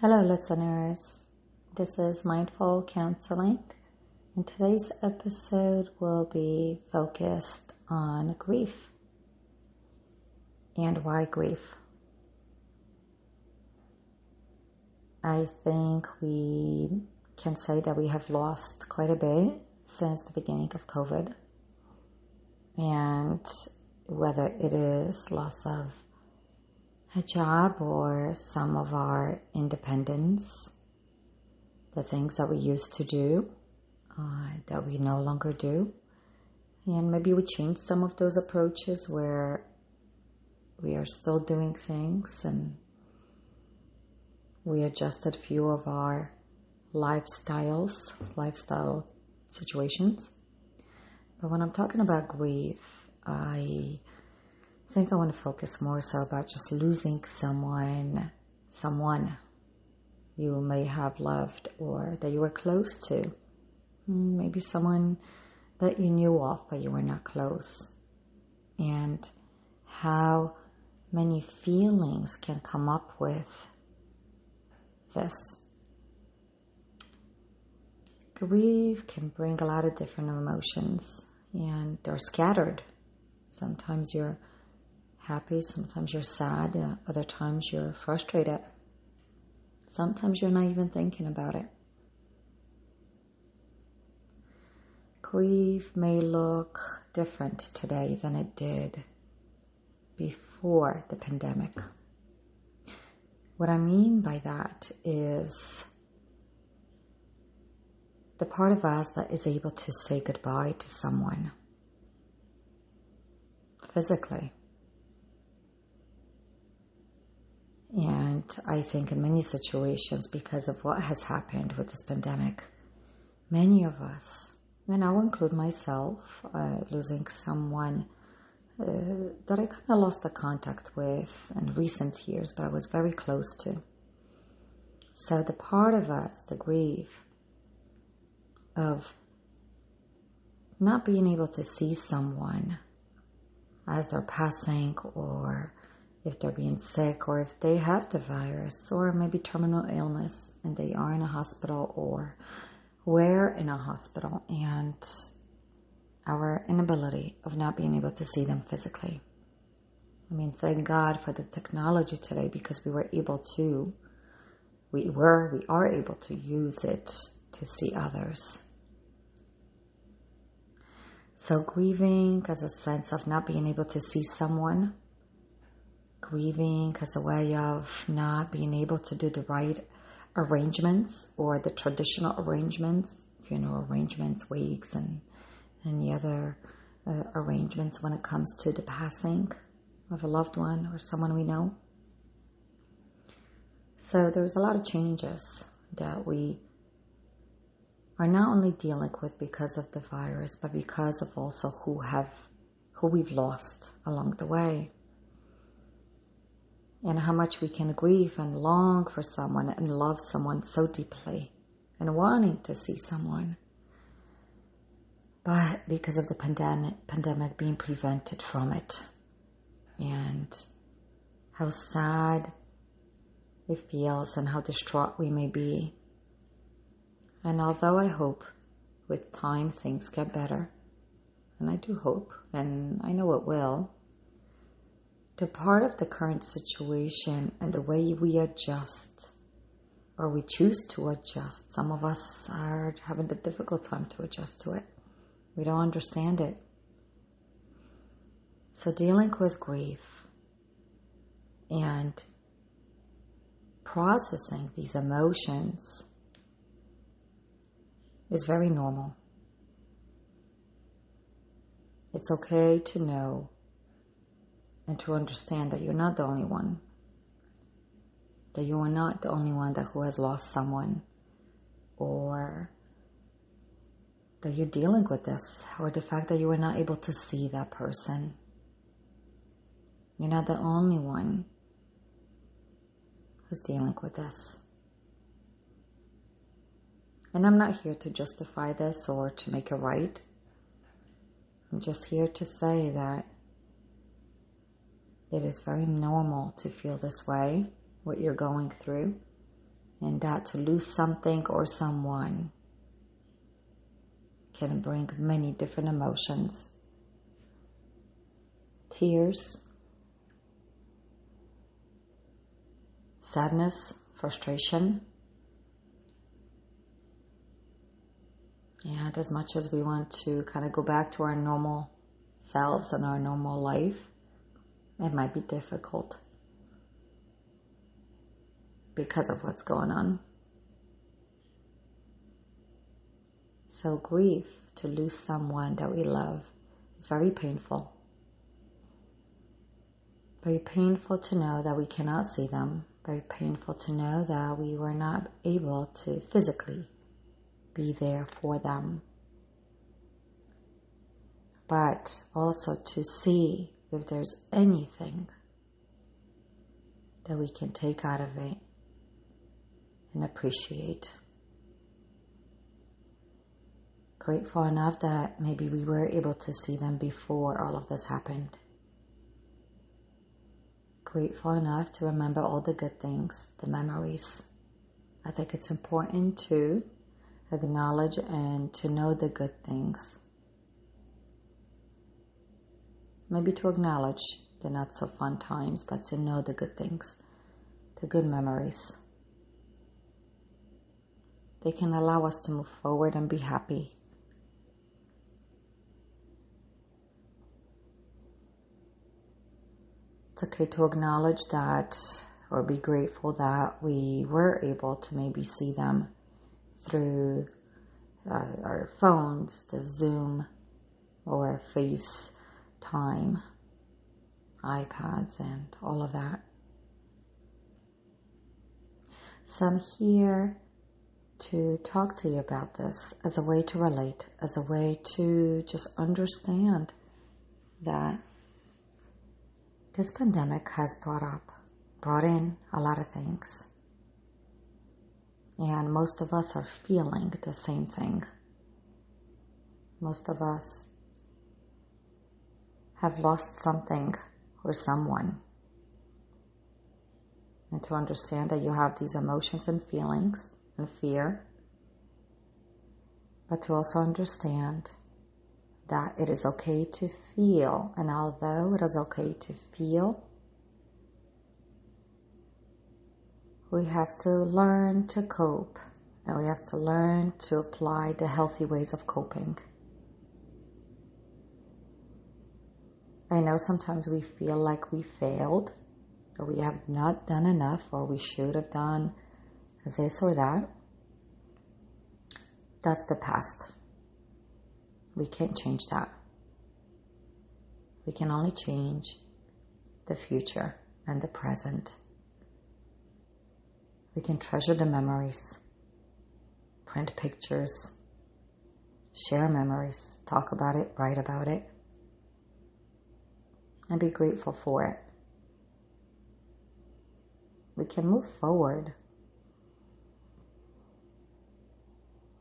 Hello, listeners. This is Mindful Counseling, and today's episode will be focused on grief and why grief. I think we can say that we have lost quite a bit since the beginning of COVID, and whether it is loss of a job or some of our independence, the things that we used to do that we no longer do, and maybe we changed some of those approaches where we are still doing things and we adjusted a few of our lifestyle situations. But when I'm talking about grief, I think I want to focus more so about just losing someone you may have loved or that you were close to. Maybe someone that you knew of but you were not close. And how many feelings can come up with this. Grief can bring a lot of different emotions and they're scattered. Sometimes you're happy, sometimes you're sad, other times you're frustrated. Sometimes you're not even thinking about it. Grief may look different today than it did before the pandemic. What I mean by that is the part of us that is able to say goodbye to someone physically. And I think in many situations, because of what has happened with this pandemic, many of us, and I'll include myself, losing someone that I kind of lost the contact with in recent years, but I was very close to. So the part of us, the grief of not being able to see someone as they're passing, or if they're being sick, or if they have the virus, or maybe terminal illness and they are in a hospital or we're in a hospital, and our inability of not being able to see them physically. I mean, thank God for the technology today, because we are able to use it to see others. So grieving as a sense of not being able to see someone, grieving as a way of not being able to do the right arrangements or the traditional arrangements, funeral arrangements, wakes, and any other arrangements when it comes to the passing of a loved one or someone we know. So there's a lot of changes that we are not only dealing with because of the virus, but because of also who we've lost along the way. And how much we can grieve and long for someone and love someone so deeply and wanting to see someone. But because of the pandemic being prevented from it, and how sad it feels and how distraught we may be. And although I hope with time things get better, and I do hope, and I know it will, the part of the current situation and the way we adjust, or we choose to adjust, some of us are having a difficult time to adjust to it. We don't understand it. So dealing with grief and processing these emotions is very normal. It's okay to know and to understand that you're not the only one. That you are not the only one who has lost someone, or that you're dealing with this, or the fact that you were not able to see that person. You're not the only one who's dealing with this. And I'm not here to justify this or to make it right. I'm just here to say that it is very normal to feel this way, what you're going through. And that to lose something or someone can bring many different emotions. Tears, sadness, frustration. And as much as we want to kind of go back to our normal selves and our normal life, it might be difficult because of what's going on. So grief, to lose someone that we love, is very painful. Very painful to know that we cannot see them. Very painful to know that we were not able to physically be there for them. But also to see if there's anything that we can take out of it and appreciate. Grateful enough that maybe we were able to see them before all of this happened. Grateful enough to remember all the good things, the memories. I think it's important to acknowledge and to know the good things. Maybe to acknowledge the not so fun times, but to know the good things, the good memories. They can allow us to move forward and be happy. It's okay to acknowledge that or be grateful that we were able to maybe see them through our phones, the Zoom or FaceTime, iPads and all of that. So I'm here to talk to you about this as a way to relate, as a way to just understand that this pandemic has brought in a lot of things. And most of us are feeling the same thing. Most of us have lost something or someone. And to understand that you have these emotions and feelings and fear, but to also understand that it is okay to feel, and although it is okay to feel, we have to learn to cope, and we have to learn to apply the healthy ways of coping. I know sometimes we feel like we failed, or we have not done enough, or we should have done this or that. That's the past. We can't change that. We can only change the future and the present. We can treasure the memories, print pictures, share memories, talk about it, write about it, and be grateful for it. We can move forward.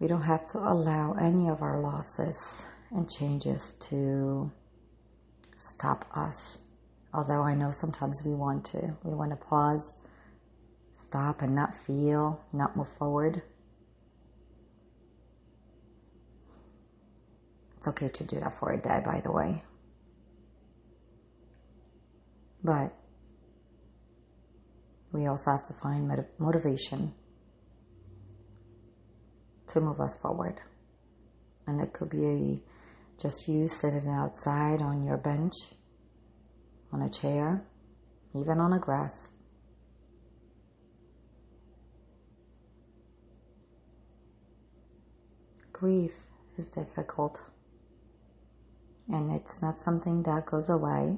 We don't have to allow any of our losses and changes to stop us. Although I know sometimes we want to. We want to pause, stop and not feel, not move forward. It's okay to do that for a day, by the way. But we also have to find motivation to move us forward. And it could be just you sitting outside on your bench, on a chair, even on a grass. Grief is difficult, and it's not something that goes away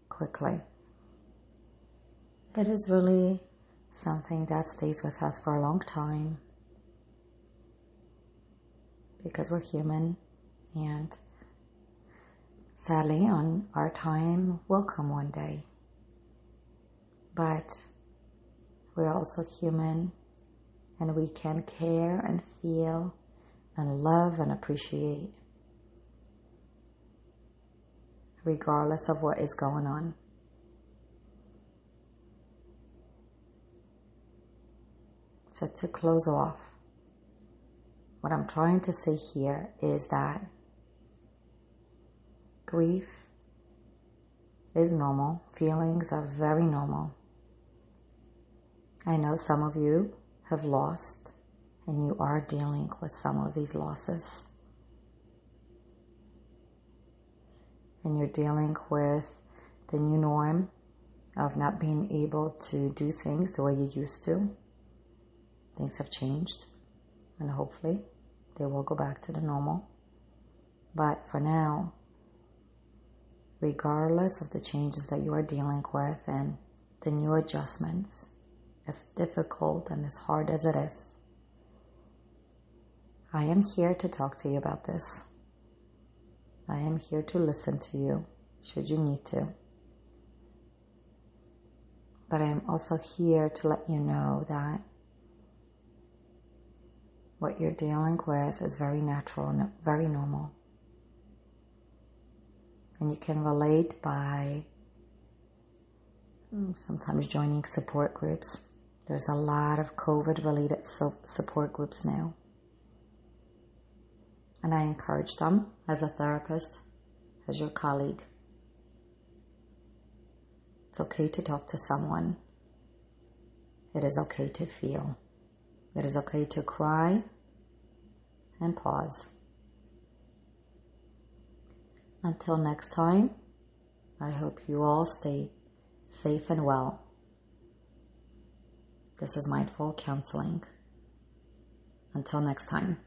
quickly. It is really something that stays with us for a long time, because we're human, and sadly our time will come one day. But we're also human, and we can care and feel and love and appreciate regardless of what is going on. So to close off, what I'm trying to say here is that grief is normal. Feelings are very normal. I know some of you have lost and you are dealing with some of these losses. And you're dealing with the new norm of not being able to do things the way you used to. Things have changed, and hopefully they will go back to the normal. But for now, regardless of the changes that you are dealing with and the new adjustments, as difficult and as hard as it is, I am here to talk to you about this. I am here to listen to you, should you need to. But I am also here to let you know that what you're dealing with is very natural and very normal. And you can relate by sometimes joining support groups. There's a lot of COVID-related support groups now. And I encourage them as a therapist, as your colleague. It's okay to talk to someone. It is okay to feel. It is okay to cry and pause. Until next time, I hope you all stay safe and well. This is Mindful Counseling. Until next time.